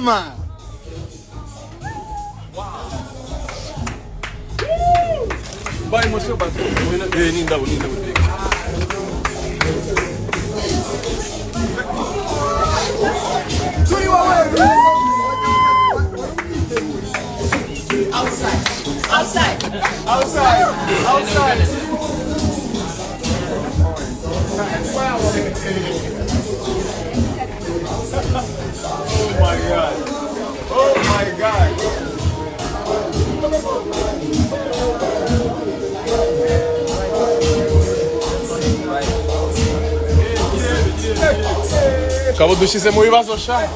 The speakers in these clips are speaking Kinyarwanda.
mama. Vai mostra ba. Ninda. Outside. Oh my God. Acabou de dizer muito vaso chá.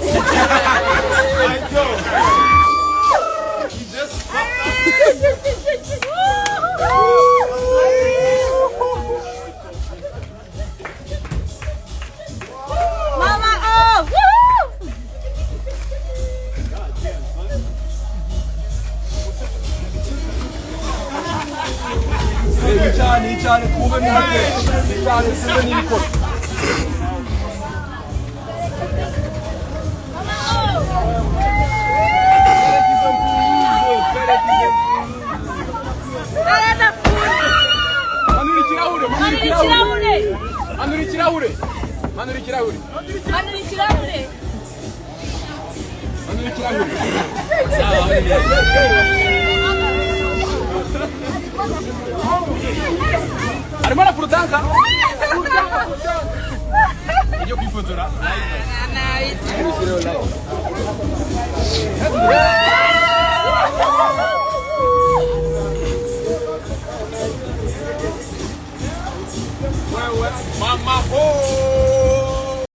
İçeri kuvvetli hareket. İçeri sizden iyi koy. Hermana frutanca. Yo qui fotora. Mama, oh.